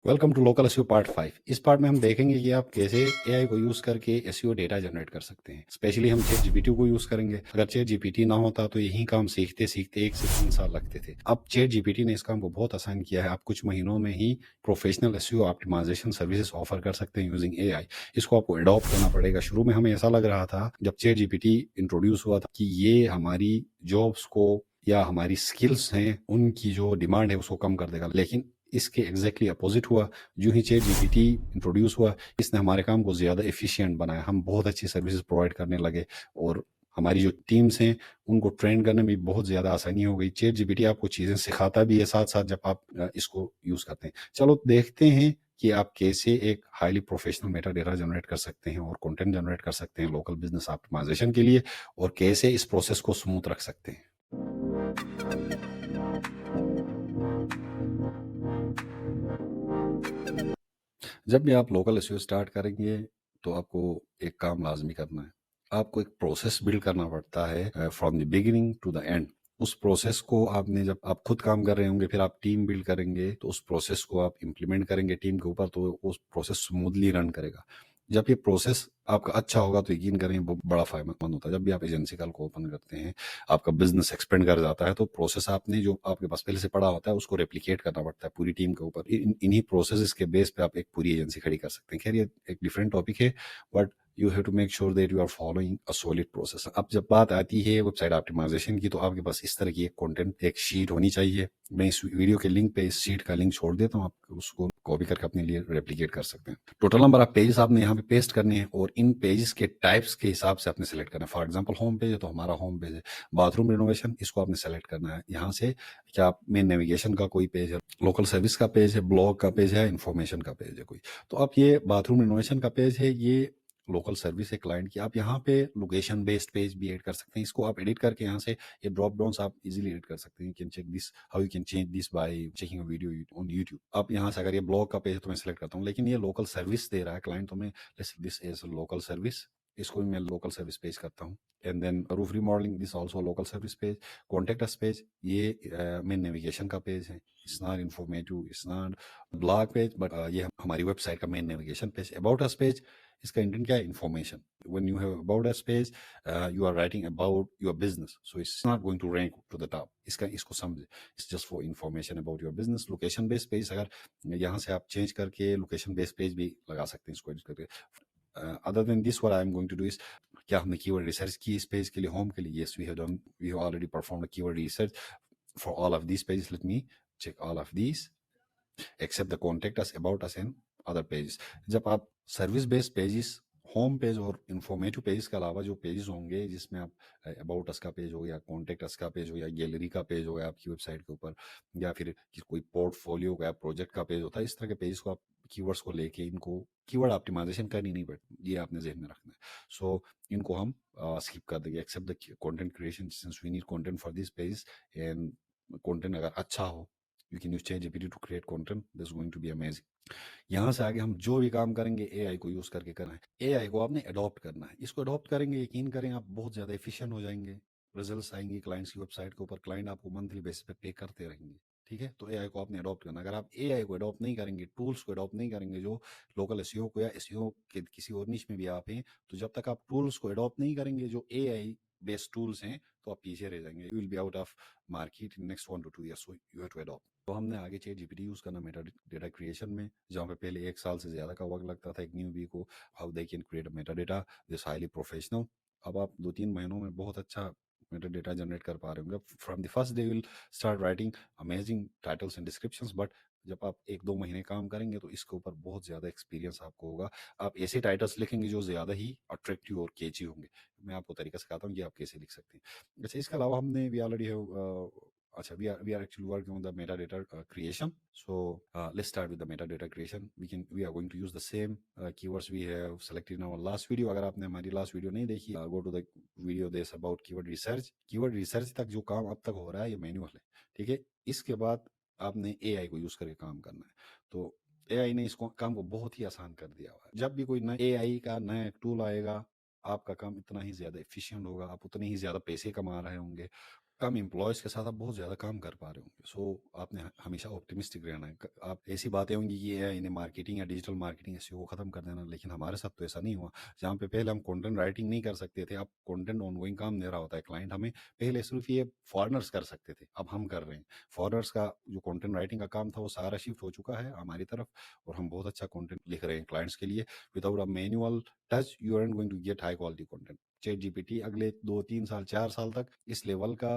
Welcome to local SEO part 5। इस part में हम देखेंगे कि आप कैसे एआई को यूज करके एसईओ डेटा जनरेट कर सकते हैं। स्पेशली हम चैट जीपीटी को यूज करेंगे। अगर चैट जीपीटी ना होता तो यही काम सीखते सीखते 1 से 3 साल लगते थे। अब चैट जीपीटी ने इस काम को बहुत आसान किया है। आप कुछ महीनों में ही professional SEO optimisation services offer कर सकते हैं यूजिंग एआई। इसको आपको अडॉप्ट करना पड़ेगा। शुरू में हमें ऐसा लग रहा था जब चैट जीपीटी इंट्रोड्यूस हुआ था कि ये हमारी जॉब्स को या हमारी स्किल्स हैं उनकी जो डिमांड है उसको कम कर देगा, लेकिन इसके एग्जैक्टली अपोजिट हुआ। जो ही चैट जीपीटी इंट्रोड्यूस हुआ, इसने हमारे काम को ज़्यादा एफिशिएंट बनाया। हम बहुत अच्छी सर्विसेज प्रोवाइड करने लगे और हमारी जो टीम्स हैं उनको ट्रेन करने में बहुत ज़्यादा आसानी हो गई। चैट जीपीटी आपको चीज़ें सिखाता भी है साथ साथ जब आप इसको यूज़ करते हैं। चलो देखते हैं कि आप कैसे एक highly professional Meta data generate कर सकते हैं और कंटेंट जनरेट कर सकते हैं लोकल बिजनेस ऑप्टिमाइजेशन के लिए, और कैसे इस प्रोसेस को स्मूथ रख सकते हैं। जब भी आप लोकल एसईओ स्टार्ट करेंगे तो आपको एक काम लाजमी करना है। आपको एक प्रोसेस बिल्ड करना पड़ता है from the beginning to the end. उस प्रोसेस को आपने, जब आप खुद काम कर रहे होंगे फिर आप टीम बिल्ड करेंगे तो उस प्रोसेस को आप इम्प्लीमेंट करेंगे टीम के ऊपर, तो उस प्रोसेस स्मूथली रन करेगा। जब ये प्रोसेस आपका अच्छा होगा तो यकीन करें वो बड़ा फायदेमंद होता है। जब भी आप एजेंसी कल को ओपन करते हैं, आपका बिजनेस एक्सपेंड कर जाता है, तो प्रोसेस आपने जो आपके पास पहले से पड़ा होता है उसको रेप्लिकेट करना पड़ता है पूरी टीम के ऊपर। इन्हीं प्रोसेस के बेस पे आप एक पूरी एजेंसी खड़ी कर सकते हैं। खैर ये एक डिफरेंट टॉपिक है, but you have to make sure that you are following a solid process. अब जब बात आती है वेबसाइट ऑप्टिमाइजेशन की, तो आपके पास इस तरह की एक कंटेंट एक शीट होनी चाहिए। मैं इस वीडियो के लिंक पे इस शीट का लिंक छोड़ देता हूँ, आप उसको कॉपी करके अपने लिए रेप्लिकेट कर सकते हैं। टोटल नंबर ऑफ पेजेस आपने यहाँ पे पेस्ट करने हैं और इन पेजेस के टाइप्स के हिसाब से आपने सेलेक्ट करना है। फॉर एग्जांपल होम पेज है तो हमारा होम पेज है। बाथरूम रिनोवेशन, इसको आपने सेलेक्ट करना है यहाँ से। क्या आप में नेविगेशन का कोई पेज है, लोकल सर्विस का पेज है, ब्लॉग का पेज है, इंफॉर्मेशन का पेज है कोई, तो आप ये बाथरूम रिनोवेशन का पेज है, ये लोकल सर्विस है क्लाइंट की। आप यहाँ पे लोकेशन बेस्ड पेज भी ऐड कर सकते हैं। इसको आप एडिट करके यहाँ से ये ड्रॉप डाउन्स आप इजीली एडिट कर सकते हैं। You can check this, how you can change this by checking a video on YouTube. आप यहाँ से, अगर ये ब्लॉग का पेज है तो मैं सेलेक्ट करता हूँ, लेकिन ये लोकल सर्विस दे रहा है क्लाइंट, तो मैं दिस इज लोकल सर्विस, इसको भी मैं लोकल सर्विस पेज करता हूँ। And then roof remodelling, this also local service page. Contact us page, ये मेन नेविगेशन का पेज है। It's not informative, it's not blog page, but ये हमारी वेबसाइट का main navigation page. About us page, इसका intent क्या है? Information. When you have about us page, you are writing about your business, so it's not going to rank to the top. इसको समझे, it's just for information about your business. Location based page, अगर यहाँ से आप change करके location based page भी लगा सकते हैं इसको एडिट करके। Other than this, what I am going to do is, क्या हमने कीवर्ड रिसर्च की इस पेज के लिए, होम के लिए? Yes, we have done, we have already performed keyword research for all of these pages. Let me check all of these except the contact us, about us and other pages. जब आप service based pages, home page और informative page के अलावा जो pages होंगे जिसमें आप about us का पेज हो गया, कॉन्टेक्ट अस का पेज हो गया, गैलरी का पेज हो गया आपकी वेबसाइट के ऊपर, या फिर कोई पोर्टफोलियो का प्रोजेक्ट का पेज होता है, इस तरह के पेज को आप कीवर्ड्स को लेके इनको कीवर्ड ऑप्टिमाइजेशन करनी नहीं पड़ती, ये आपने जहन में रखना है। सो इनको हम स्किप कर देंगे except the content creation, since we need content for this page. And content अगर अच्छा हो, you can use ChatGPT to create content, this is going to be amazing. यहाँ से आगे हम जो भी काम करेंगे एआई को यूज करके करना है। एआई को आपने अडॉप्ट करना है। इसको अडॉप्ट करेंगे, यकीन करें आप बहुत ज्यादा एफिशिएंट हो जाएंगे। रिजल्ट्स आएंगे क्लाइंट्स की वेबसाइट के ऊपर, क्लाइंट आपको मंथली बेसिस पे पे करते रहेंगे। ठीक है, तो एआई को आपने अडॉप्ट करना। अगर आप एआई को अडॉप्ट नहीं करेंगे, टूल्स को अडॉप्ट नहीं करेंगे, जो लोकल एसईओ को या एसईओ के किसी और निश में भी आप हैं, तो जब तक आप टूल्स को अडॉप्ट नहीं करेंगे जो एआई बेस्ड टूल्स हैं, तो आप पीछे रह जाएंगे। You will be out of market in next 1 to 2 years, so you have to adopt. तो हमने आगे चैट जीपीटी यूज करना मेटा डेटा क्रिएशन में, जहाँ पे पहले 1 साल से ज्यादा का वक्त लगता था एक न्यूबी को, how they can create meta data this highly professional. अब आप 2-3 महीनों में बहुत अच्छा मेटा डेटा जनरेट कर पा रहे होंगे। From the first day will start writing amazing titles and descriptions, but जब आप 1-2 महीने काम करेंगे तो इसके ऊपर बहुत ज्यादा एक्सपीरियंस आपको होगा। आप ऐसे टाइटल्स लिखेंगे जो ज्यादा ही अट्रैक्टिव और केची होंगे। मैं आपको तरीका सिखाता हूँ कि आप कैसे लिख सकते हैं। अच्छा, इसके अलावा हमने we already have, Acha, we are actually working on the metadata creation. So let's start with the metadata creation. We are going to use the same keywords we have selected in our last video. अगर आपने हमारी last video नहीं देखी, go to the video this about keyword research. Keyword research तक जो काम अब तक हो रहा है ये मैन्युअल है, ठीक है। इसके बाद आपने AI को यूज करके काम करना है। तो AI ने इसको काम को बहुत ही आसान कर दिया हुआ है। जब भी कोई नया AI का नया टूल आएगा, आपका काम इतना ही ज्यादा एफिशिएंट होगा, आप उतने ही ज्यादा पैसे कमा रहे होंगे। कम एम्प्लॉयज़ के साथ आप बहुत ज़्यादा काम कर पा रहे होंगे। सो आपने हमेशा ऑप्टिमिस्टिक रहना है। आप ऐसी बातें होंगी कि ये इन्हें मार्केटिंग या डिजिटल मार्केटिंग एसईओ को ख़त्म कर देना, लेकिन हमारे साथ तो ऐसा नहीं हुआ। जहाँ पे पहले हम कंटेंट राइटिंग नहीं कर सकते थे, अब कंटेंट ऑनगोइंग काम दे रहा होता है क्लाइंट हमें। पहले सिर्फ ये फॉरेनर्स कर सकते थे, अब हम कर रहे हैं। फॉरेनर्स का जो कंटेंट राइटिंग का काम था वो सारा शिफ्ट हो चुका है हमारी तरफ, और हम बहुत अच्छा कंटेंट लिख रहे हैं क्लाइंट्स के लिए। Without a manual touch you are going to get high quality content. ChatGPT अगले 2-3 साल 4 साल तक इस लेवल का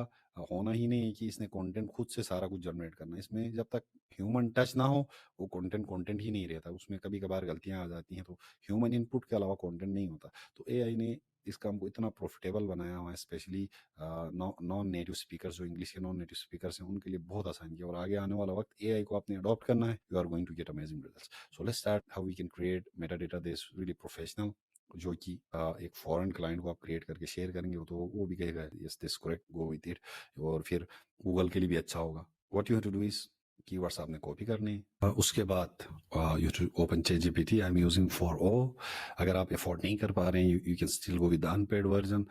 होना ही नहीं है कि इसने कंटेंट खुद से सारा कुछ जनरेट करना है। इसमें जब तक ह्यूमन टच ना हो वो कंटेंट कंटेंट ही नहीं रहता, उसमें कभी कभार गलतियां आ जाती हैं, तो ह्यूमन इनपुट के अलावा कंटेंट नहीं होता। तो एआई ने इस काम को इतना प्रॉफिटेबल बनाया हुआ है, स्पेशली नॉन नेटिव स्पीकर्स, जो इंग्लिश के नॉन नेटिव स्पीकर्स हैं उनके लिए बहुत आसान किया। और आगे आने वाला वक्त एआई को आपने अडॉप्ट करना है, you are going to get amazing results. So let's start how we can create meta data this really professional, जो कि एक फॉरेन क्लाइंट को आप क्रिएट करके शेयर करेंगे तो वो भी कहेगा yes this correct, go with it. और फिर गूगल के लिए भी अच्छा होगा। What you have to do is keywords आपने कॉपी करने हैं। उसके बाद you to open chat GPT, I am using four o. अगर आप अफोर्ड नहीं कर पा रहे हैं, you can still go with unpaid version.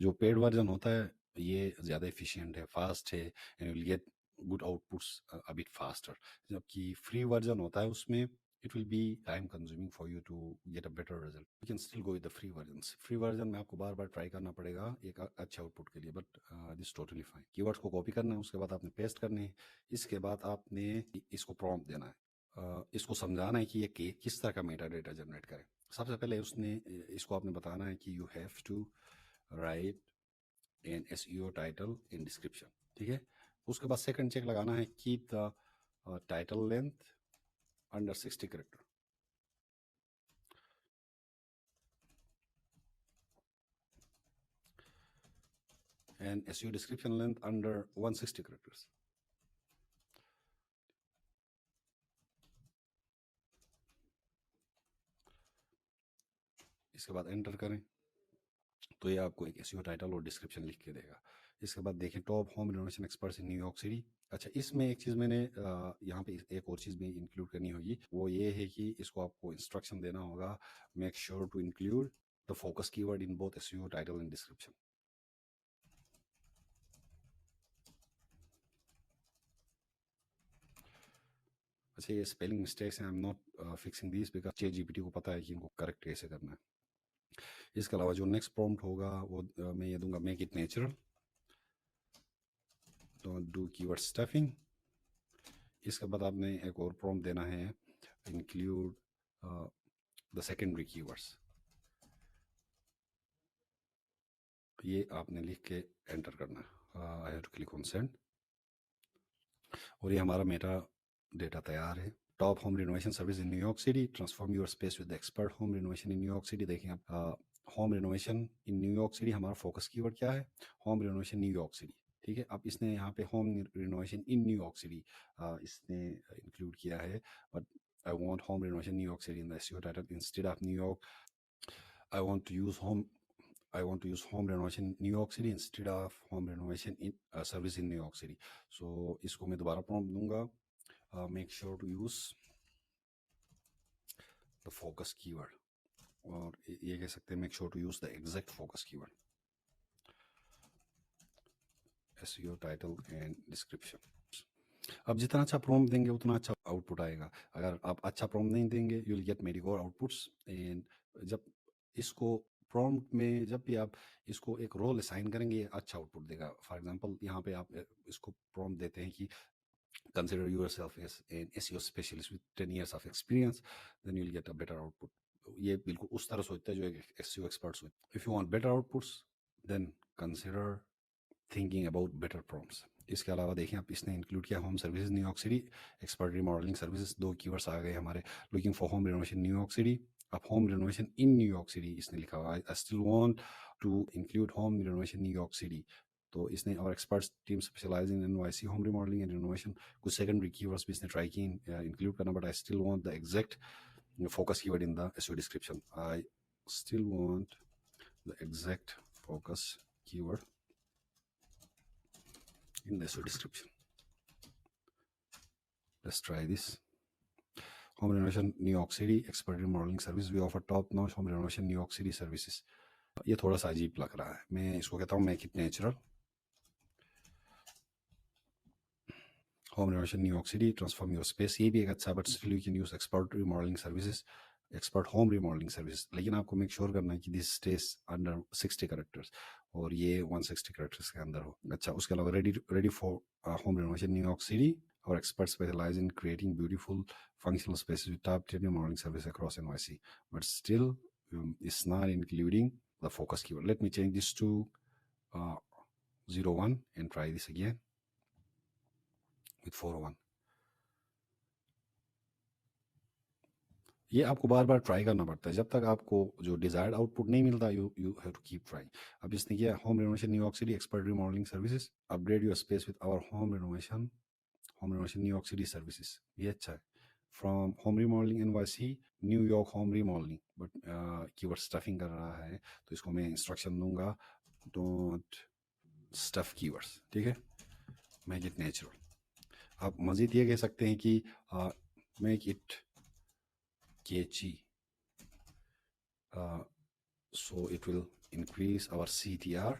जो पेड वर्जन होता है ये ज़्यादा एफिशिएंट है, फास्ट है, and will get good outputs a bit faster. जबकि फ्री वर्जन होता है उसमें it will be time consuming for you to get a better result. You can still go with the free versions. Free version में आपको बार बार try करना पड़ेगा एक अच्छे आउटपुट के लिए, but this totally fine. Keywords को कॉपी करना है, उसके बाद आपने पेस्ट करने हैं, इसके बाद आपने इसको प्रॉम्प्ट देना है, इसको समझाना है कि ये किस तरह का मेटा डेटा जनरेट करे। सबसे पहले उसने इसको आपने बताना है कि you have to write an SEO title in description, ठीक है। उसके बाद सेकंड चेक लगाना है, keep the title length under 60 character and SEO description length under 160 characters. इसके बाद एंटर करें तो ये आपको एक एसईओ टाइटल और डिस्क्रिप्शन लिख के देगा। इसके बाद देखें top home renovation experts in New York city. अच्छा, इसमें एक चीज़ मैंने यहाँ पे एक और चीज़ भी इंक्लूड करनी होगी, वो ये है कि इसको आपको इंस्ट्रक्शन देना होगा, make sure to include the focus keyword in both SEO title and description. अच्छा, ये स्पेलिंग मिस्टेक्स हैं, I am not fixing this because ChatGPT को पता है कि इनको करेक्ट कैसे करना है। इसके अलावा जो नेक्स्ट प्रॉम्प्ट होगा वो मैं ये दूंगा, make it natural, don't do keyword stuffing. इसके बाद आपने एक और प्रॉम्प्ट देना है, इंक्लूड द सेकेंडरी कीवर्ड्स। ये आपने लिख के एंटर करना है। I have to click on send, और ये हमारा मेटा डेटा तैयार है। Top home renovation service in New York city, transform your space with expert home renovation in New York City. देखें आप, home renovation in New York City हमारा फोकस कीवर्ड क्या है, होम रिनोवेशन न्यूयॉर्क सिटी, ठीक है। अब इसने यहाँ पे home renovation in New York city इसने इंक्लूड किया है, but I want home renovation New York City in the SEO title instead of New York. I want to use home renovation New York City instead of home renovation in service in New York City. So इसको मैं दोबारा prompt दूंगा, make sure to use the focus keyword, और ये कह सकते हैं make sure to use the exact focus keyword, SEO title and description. अब जितना अच्छा प्रॉम्प्ट देंगे उतना अच्छा आउटपुट आएगा। अगर आप अच्छा प्रॉम्प्ट नहीं देंगे you will get Medicore outputs. And जब इसको प्रॉम्प्ट में जब भी आप इसको एक रोल असाइन करेंगे अच्छा आउटपुट देगा। फॉर एग्जांपल यहाँ पे आप इसको प्रॉम्प्ट देते हैं कि consider yourself as an SEO specialist with 10 years of experience, then you'll get a better output. ये बिल्कुल उस तरह सोचता है जो एक SEO एक्सपर्ट सोचता है। If you want better outputs, then consider thinking about better prompts. इसके अलावा देखें आप, इसने इंक्लूड किया home services New York city, expert remodelling services, दो कीवर्ड्स आ गए हमारे। Looking for home renovation New York city, अब home renovation in New York city इसने लिखा हुआ। I still want to include home renovation New York city, तो इसने और experts team specialising in NYC home remodelling and renovation. कुछ सेकेंडरी कीवर्ड्स भी इसने ट्राई की इंक्लूड करना, but I still want the exact focus keyword in the SEO description. I still want the exact focus keyword in the SEO description. Let's try this. Home renovation New York City, expert remodeling service. We offer top-notch home renovation New York City services. ये थोड़ा सा अजीब लग रहा है, मैं इसको कहता हूँ make it natural, home renovation New York city, transform your space, ये भी एक अच्छा, but still you can use expert remodelling services, expert home remodelling service, लेकिन आपको मेक श्योर करना है कि दिस स्टेज अंडर 60 करेक्टर्स और ये 160 करेक्टर्स के अंदर हो। अच्छा, उसके अलावा ready for home renovation New York city, our experts specialize in creating beautiful functional spaces with top tier remodeling service across NYC, but still it's not including the focus keyword. Let me change this to 01 and try this again with 401. ये आपको बार बार try करना पड़ता है जब तक आपको जो desired output नहीं मिलता, you you have to keep trying. अब इसने किया home renovation New York city expert remodelling services, upgrade your space with our home renovation New York city services, ये अच्छा है। From home remodelling NYC New York home remodelling, but keyword stuffing कर रहा है, तो इसको मैं इंस्ट्रक्शन दूंगा, डोंट स्टफ कीवर्ड्स, ठीक है, मेक इट नेचुरल। आप मजीद ये कह सकते हैं कि make it catchy, so it will increase our CTR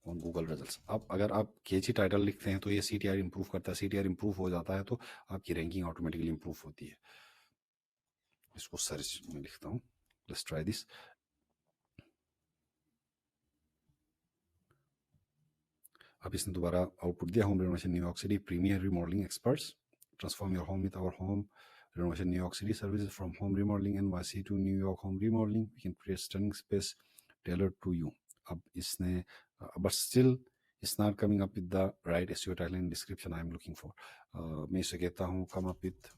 on Google results। अब अगर आप कैची टाइटल लिखते हैं तो ये CTR इंप्रूव करता है, CTR इंप्रूव हो जाता है तो आपकी रैंकिंग ऑटोमेटिकली इंप्रूव होती है। इसको सर्च में लिखता हूँ, लेट्स ट्राई दिस। अब इसने दोबारा आउटपुट दिया, home renovation New York City premier remodelling experts, transform your home with our home renovation New York City services, from home remodeling NYC to New York home remodeling, we can create stunning space tailored to you। अब इसने but still it's not coming up with the right SEO title and description I am looking for। मैं इसे कहता हूँ come up with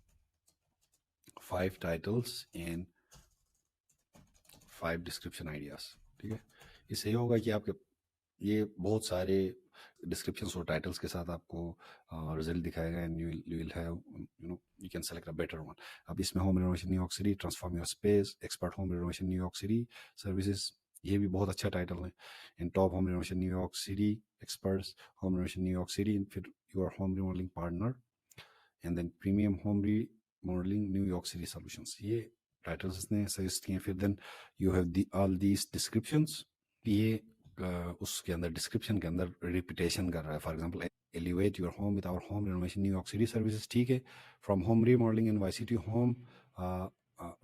5 titles and 5 description ideas, ठीक है। इससे ये होगा कि आपके ये बहुत सारे डिस्क्रिप्शंस और टाइटल्स के साथ आपको रिजल्ट दिखाएगा and you will have you can select a better one. अब इसमें home renovation New York city, transform your space, expert home renovation New York city services, ये भी बहुत अच्छा टाइटल है। And top home renovation New York city experts home renovation New York city, फिर your home remodelling partner, and then premium home remodelling New York city solutions, ये titles इसने suggest किए। फिर then you have all these descriptions, ये उसके अंदर description के अंदर रिपीटेशन कर रहा है। For example elevate your home with our home renovation New York city services, ठीक है, from home remodelling NYC to home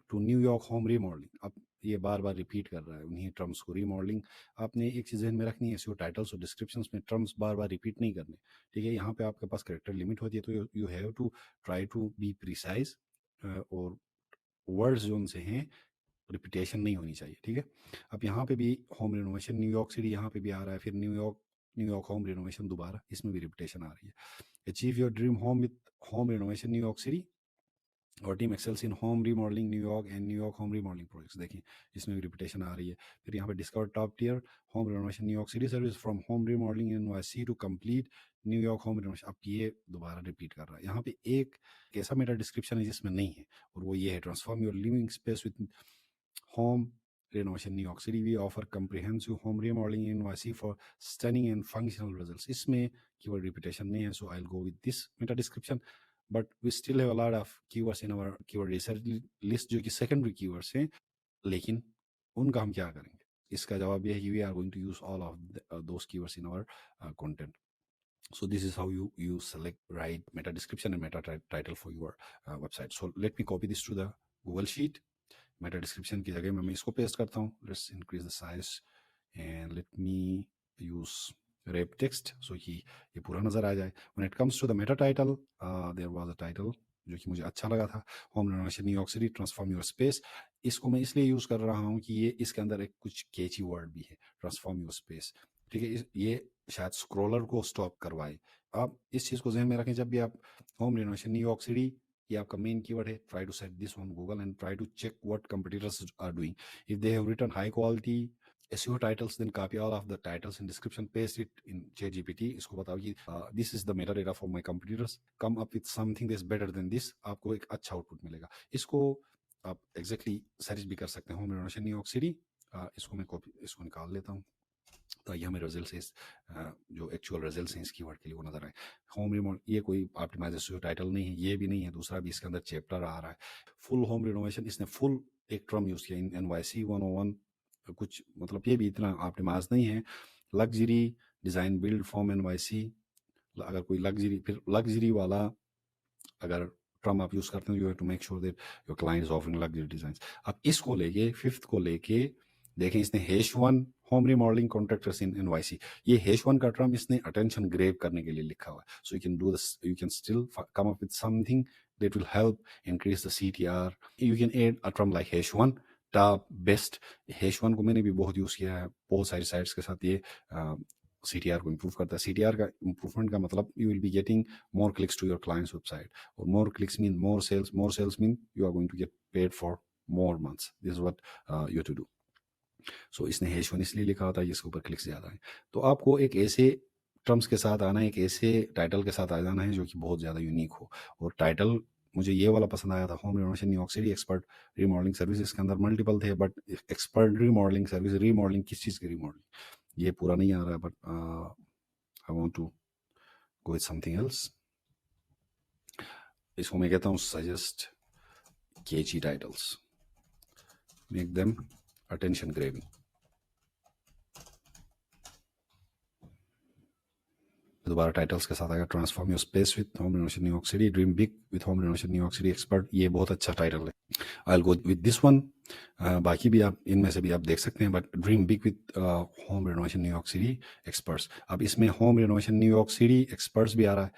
to New York home remodelling. अब ये बार बार रिपीट कर रहा है उन्हीं टर्म्स को। रीमॉडलिंग आपने एक चीज़ ध्यान में रखनी है, इसको टाइटल्स और डिस्क्रिप्शंस में टर्म्स बार बार रिपीट नहीं करने, ठीक है। यहाँ पे आपके पास करेक्टर लिमिट होती है, तो you have to try to be precise, और वर्ड्स जो उनसे हैं रिपीटेशन नहीं होनी चाहिए, ठीक है। अब यहाँ पे भी होम रिनोवेशन न्यूयॉर्क सिटी यहाँ पे भी आ रहा है, फिर न्यूयॉर्क होम रिनोवेशन दोबारा, इसमें भी रिपीटेशन आ रही है। Achieve your dream home with home renovation New York city, और team excels in home remodelling New York and New York home remodelling projects, देखिए इसमें भी रिपीटेशन आ रही है। फिर यहाँ पे discover top tier home renovation New York City service, from home remodelling NYC to complete New York home renovation. अब ये दोबारा रिपीट कर रहा है। यहाँ पे एक ऐसा मेरा डिस्क्रिप्शन है जिसमें नहीं है, और वो ये है, transform your living space with home renovation New York City, we offer comprehensive home remodeling in NYC for stunning and functional results। इसमें keyword repetition नहीं है, so I'll go with this meta description, but we still have a lot of keywords in our keyword research list जो कि secondary keywords हैं, लेकिन उनका हम क्या करेंगे? इसका जवाब ये है कि we are going to use all of those keywords in our content। So this is how you select right meta description and meta title for your website। So let me copy this to the Google Sheet। Meta description की जगह में मैं इसको paste करता हूँ। Let's increase the size and let me use wrap text so कि ये पूरा नजर आ जाए। When it comes to the meta title, there was a title जो कि मुझे अच्छा लगा था, home renovation New York city transform your space. इसको मैं इसलिए यूज कर रहा हूँ कि ये इसके अंदर एक कुछ कैची वर्ड भी है, ट्रांसफॉर्म योर स्पेस, ठीक है। ये शायद स्क्रोलर को स्टॉप करवाए। आप इस चीज को ध्यान में रखें, जब भी आप होम रिनोवेशन न्यूयॉर्क सिटी, ये आपका मेन कीवर्ड है, try to set this on Google and try to check what competitors are doing. If they have written high quality SEO titles, then copy all of the titles and description, paste it in ChatGPT। इसको बताओ कि this is the metadata for my competitors, come up with something that's better than this। आपको एक अच्छा output मिलेगा। इसको आप exactly search भी कर सकते हैं, होम रिनोवेशन न्यूयॉर्क सिटी। इसको मैं कॉपी, इसको निकाल लेता हूँ ताकि हमें रिजल्ट जो एक्चुअल रिजल्ट हैं इस कीवर्ड के लिए वो नजर आए। होम रिमोड, ये कोई ऑप्टिमाइजेशन टाइटल नहीं है, ये भी नहीं है, दूसरा भी इसके अंदर चैप्टर आ रहा है। फुल होम रिनोवेशन, इसने फुल एक टर्म यूज किया, NYC 101, कुछ मतलब ये भी इतना ऑप्टिमाइज नहीं है। Luxury design build form NYC, अगर कोई लग्जरी, फिर लग्जरी वाला अगर टर्म आप यूज करते हैं, you have to make sure that your client is offering luxury design. अब इसको लेके फिफ्थ को लेके देखें, इसने hash one home remodelling contractors in NYC, ये हैश वन का टर्म इसने अटेंशन ग्रेव करने के लिए लिखा हुआ है। So you can do this, you can still come up with something that will help increase the CTR. You can add a term like hash one, top, best. hash one को मैंने भी बहुत यूज किया है बहुत सारी sites के साथ। ये CTR को इम्प्रूव करता है। CTR का इम्प्रूवमेंट का मतलब you will be getting more clicks to your clients website, और more clicks mean more sales mean you are going to get paid for more months. This is what you to do. So इसने hash one इसलिए लिखा होता है जिसके ऊपर clicks ज़्यादा है। तो आपको एक ऐसे टर्म्स के साथ आना है, एक ऐसे टाइटल के साथ आ जाना है जो कि बहुत ज़्यादा यूनिक हो। और टाइटल मुझे ये वाला पसंद आया था, home renovation New York city expert remodelling service. इसके अंदर मल्टीपल थे, but expert remodelling service, remodelling किस चीज़ की रीमॉडलिंग, ये पूरा नहीं आ रहा है। But I want to go with something else. इसको मैं कहता हूँ suggest catchy titles, make them attention grabbing. दोबारा टाइटल्स के साथ आएगा, transform your space with home renovation New York city, dream big with home renovation New York city expert. ये बहुत अच्छा टाइटल है, I will go with this one. बाकी भी आप इनमें से भी आप देख सकते हैं, but dream big with home renovation New York city experts. अब इसमें home renovation New York city experts भी आ रहा है,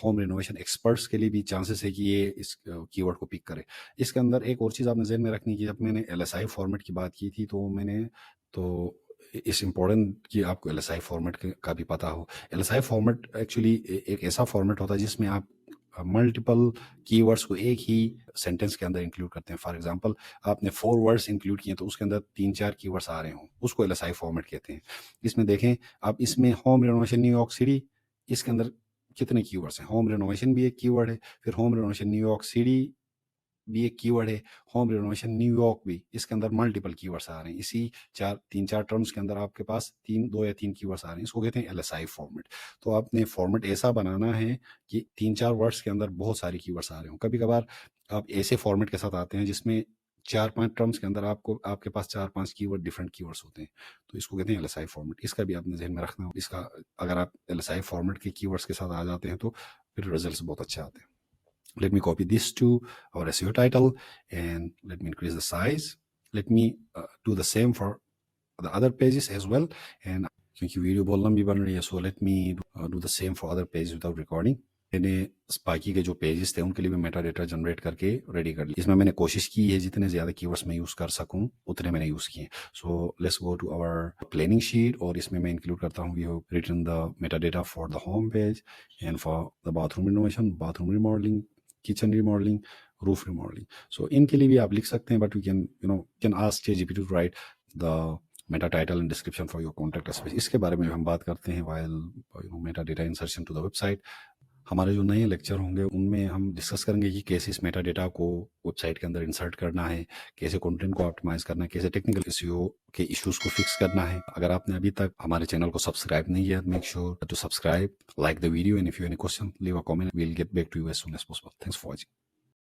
होम रिनोवेशन एक्सपर्ट्स के लिए भी चांसेस है कि ये इस कीवर्ड को पिक करे। इसके अंदर एक और चीज़ आपने ज़हन में रखनी की, जब मैंने LSI फॉर्मेट की बात की थी तो मैंने इस इम्पोर्टेंट कि आपको LSI फॉर्मेट का भी पता हो। LSI फॉर्मेट एक्चुअली एक ऐसा फॉर्मेट होता है जिसमें आप मल्टीपल कीवर्ड्स को एक ही सेंटेंस के अंदर इंक्लूड करते हैं। फॉर एग्जांपल आपने 4 वर्ड्स इंक्लूड किए तो उसके अंदर 3-4 कीवर्ड्स आ रहे हों, उसको LSI फॉर्मेट कहते हैं। इसमें देखें आप, इसमें होम रिनोवेशन न्यूयॉर्क सिटी, इसके अंदर कितने कीवर्ड्स हैं। होम रिनोवेशन भी एक कीवर्ड है, फिर होम रिनोवेशन न्यूयॉर्क सिटी भी एक कीवर्ड है, होम रिनोवेशन न्यूयॉर्क भी, इसके अंदर मल्टीपल कीवर्ड्स आ रहे हैं। इसी 3-4 टर्म्स के अंदर आपके पास 2 या 3 कीवर्ड्स आ रहे हैं, इसको कहते हैं LSI फॉर्मेट। तो आपने फॉर्मेट ऐसा बनाना है कि 3-4 वर्ड्स के अंदर बहुत सारे कीवर्ड्स आ रहे हो। कभी कभार आप ऐसे फॉर्मेट के साथ आते हैं जिसमें 4-5 टर्म्स के अंदर आपके पास 4-5 कीवर्ड डिफरेंट कीवर्ड्स होते हैं, तो इसको कहते हैं LSI फॉर्मेट। इसका भी आपने ध्यान में रखना हो। इसका अगर आप LSI फॉर्मेट के कीवर्ड्स के साथ आ जाते हैं तो फिर रिजल्ट्स बहुत अच्छे आते हैं। Let me copy this to our SEO title and let me increase the size. Let me do the same for the other pages as well. And क्योंकि वीडियो बहुत लंबी बन रही है, so let me do the same for other pages without recording. मैंने बाकी के जो पेजेस थे उनके लिए भी मेटा डेटा जनरेट करके रेडी कर लिया। इसमें मैंने कोशिश की है जितने ज़्यादा कीवर्ड्स मैं यूज़ कर सकूं उतने मैंने यूज़ किए। So let's go to our planning sheet, और इसमें मैं इंक्लूड करता हूँ we have written the meta data for the home page and for the bathroom renovation, bathroom remodelling, kitchen remodelling, roof remodelling. So इनके लिए भी आप लिख सकते हैं, but you can ask ChatGPT to write the meta title and description for your contact space. इसके बारे में हम बात करते हैं while Meta data insertion to the website. हमारे जो नए लेक्चर होंगे उनमें हम डिस्कस करेंगे कि कैसे इस मेटा डेटा को वेबसाइट के अंदर इंसर्ट करना है, कैसे कंटेंट को ऑप्टिमाइज करना है, कैसे टेक्निकल SEO के इश्यूज को फिक्स करना है। अगर आपने अभी तक हमारे चैनल को सब्सक्राइब नहीं किया, make sure to subscribe, like the video, and if you any question leave a comment, we will get back to you as soon as possible. Thanks for watching.